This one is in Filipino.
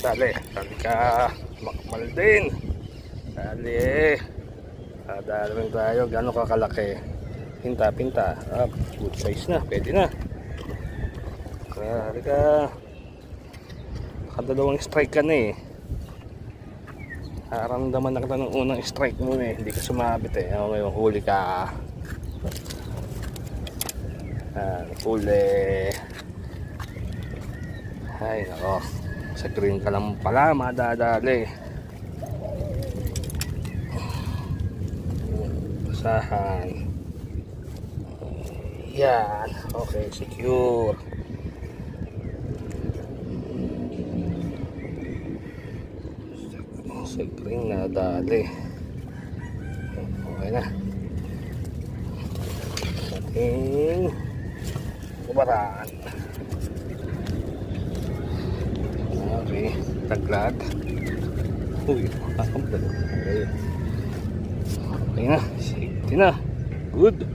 dali ka makmal din. Dali. Dali tayo. Gano'n kakalaki? Pinta. Good size na. Pwede na. Dali ka. Nakadalawang strike ka na eh. Naramdaman na kita ng unang strike mo eh. Hindi ka sumabit eh. Ngayon huli ka. Huli. Ay nako. Sa green ka lang pala madadali. Basahan. Yan. Okay, secure. Sa green na dali. Okay na. Ating kubaraan. Okay, taglag. Uy, nakakambal. Okay. Okay na, safety na. Good.